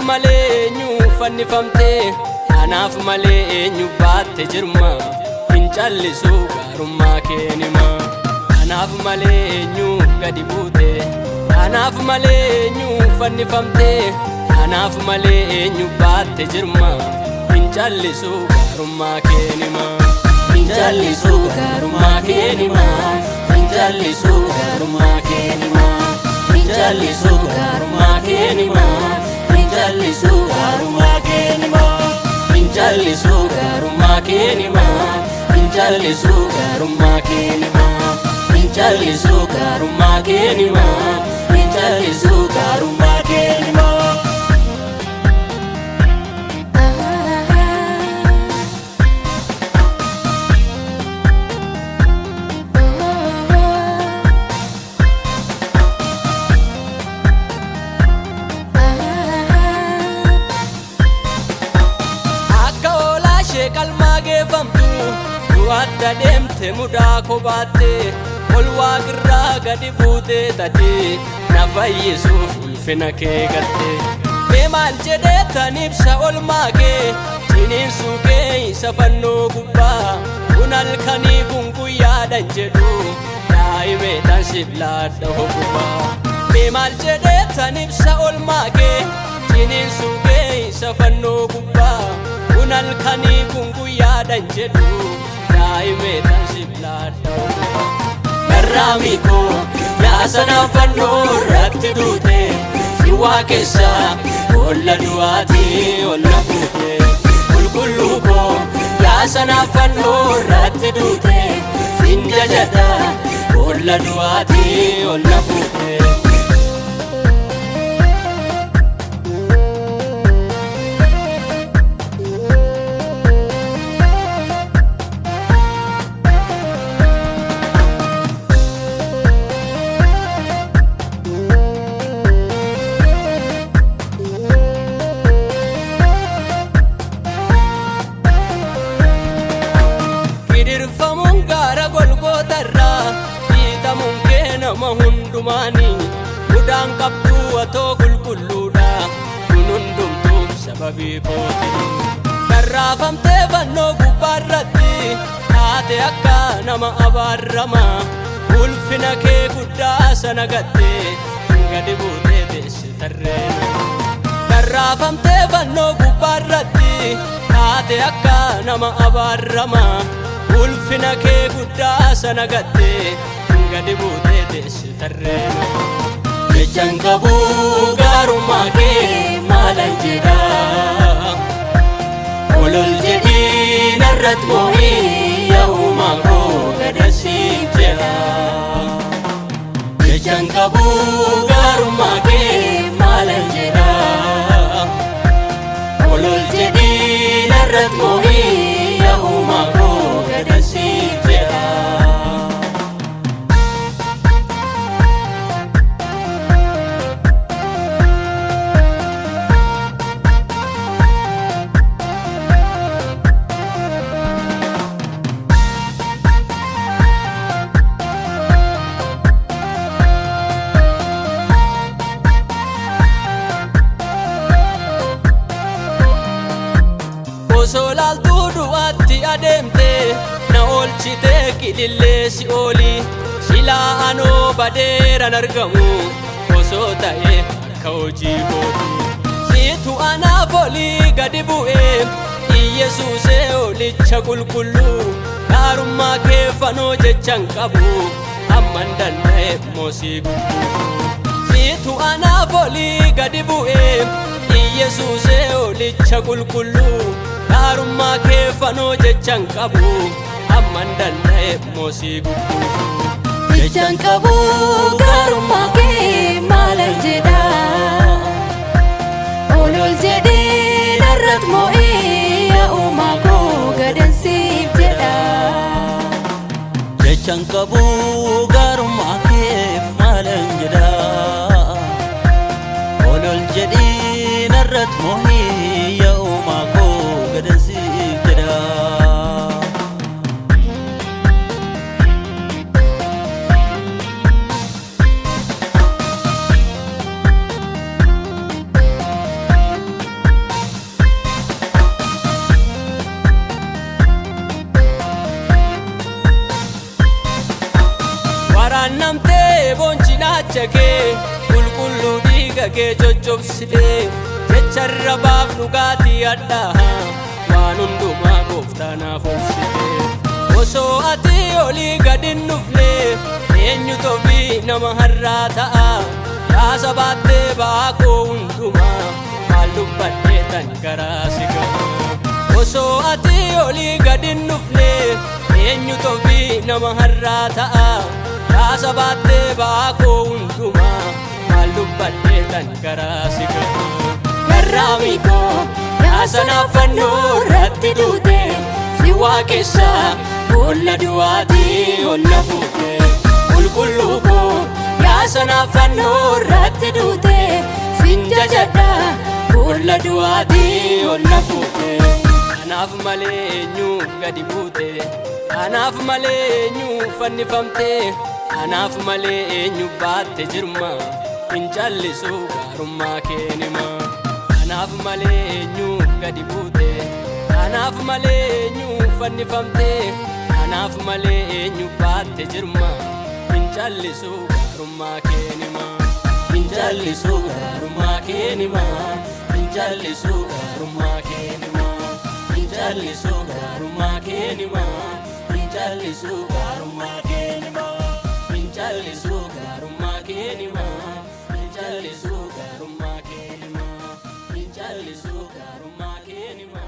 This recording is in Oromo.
malee eenyu fannifamte anaaf malee eenyu baatte jirma hin callisu gaarummaa kee nima anaaf malee eenyu gadi buute anaaf malee eenyu fannifamte anaaf malee eenyu baatte jirma hin callisu gaarummaa kee nima hin callisu gaarummaa kee nima hin callisu gaarummaa kee nima hin callisu gaarummaa kee nima hin callisu gaarummaa kee nima hin callisu gaarummaa kee nima hin callisu gaarummaa kee nima hin callisu gaarummaa kee nima hin callisu gaarummaa kee nima kalmaa geeffamtu du'atta deemte mudaa kophaate ol waaqirraa gadi buute taate na fayyisuuf ulfina kee gatte mee maal jedheetan ibsa olmaa kee ciniinsuu kee isa fannoo gubbaa kun halkanii kun guyyaadhan jedhu daa'imeedhaan siblaadha hogubaa mee maal jedheetan ibsa olmaa kee ciniinsuu kee isa fannoo gubbaa kun halkanii kun guyyaadhan jedhu daa'imeedhaan siblaadha garraamii koo yaa sanaan fannoo irratti duute si waa keessa boolla du'aatii ol na fuute qulqulluu koo yaa sanaan fannoo irratti duute sin jajadha boolla du'aatii ol na fuute dirfamuun gaara golgootarraa dhiitamuun kee nama hundumaanii mudaan qabduu atoo qulqulluudha kun hundumtuu sababii kootii garraafamtee fannoo gubbaarratti taate akka nama abaarrama ulfina kee guddaa sana gatte gadi buutee teesse tarreena garraafamtee fannoo gubbaarratti taate akka nama abaarrama ulfina kee guddaa sana gatte gadi buutee teesse tarreena jechaan qabuu gaarummaa kee maalan jedha olol jedhii narratti moo'ii ya'uumaa koo gadasiif jedha jechaan qabuu gaarummaa kee maalan jedha olol jedhii narratti moo'ii ya'uumaa koo gadasiif jedha osoo laaltuu du'aatti adeemte na oolchitee kilillee si ooli silaa anoo badeeran argamu osoo ta'e akka hojii kooti siitu anaaf olii gadi bu'ee Iyesuusee olicha qulqulluu gaarummaa kee fanoo jechaan qabu amman danda'e moosii guddisu siitu anaaf olii gadi bu'ee Iyesuusee olicha qulqulluu gaarummaa kee fanoo jechaan qabu amman danda'e moosii guddisu jechaan qabu gaarummaa kee maalan jedha olol jedhee narratti moo'ee ya'uumaa koo gadansiif jedha jechaan qabu gaarummaa kee maalan jedha olol jedhee narratti moo'ee ya'uumaa koo gadansiif jedha jecha kee qulqulluu dhiiga kee coccobsitee jecharra baaf dhugaatii addaa waan hundumaa gooftaanaaf obsitee osoo ati olii gad hin dhufne eenyutu ofii nama har'aa ta'a yaa sabaattee ba'aa koo hundumaa maal dubbadhee tan garaa si gama osoo ati olii gad hin dhufne eenyutu ofii nama har'aa ta'a yaa sabaattee ba'aa koo hundumaa maal dubbadhee tan garaa si gama garraamii koo yaa sanaaf fannoo irratti duute si waaqessa boolla du'aatii ol na fuute qulqulluu koo yaa sanaaf fannoo irratti duute sin jajadha boolla du'aatii ol na fuute anaaf malee eenyuuf gadi buute anaaf malee eenyuuf fannifamte anaaf malee eenyu baatte jirma hin callisu gaarummaa kee nima anaaf malee eenyuuf gadi buute anaaf malee eenyuuf fannifamte anaaf malee eenyu baatte jirma hin callisu gaarummaa kee nima hin callisu gaarummaa kee nima hin callisu gaarummaa kee nima hin callisu gaarummaa kee nima hin callisu gaarummaa kee nima hin callisu gaarummaa kee nima hin callisu gaarummaa kee nima hin callisu gaarummaa kee nima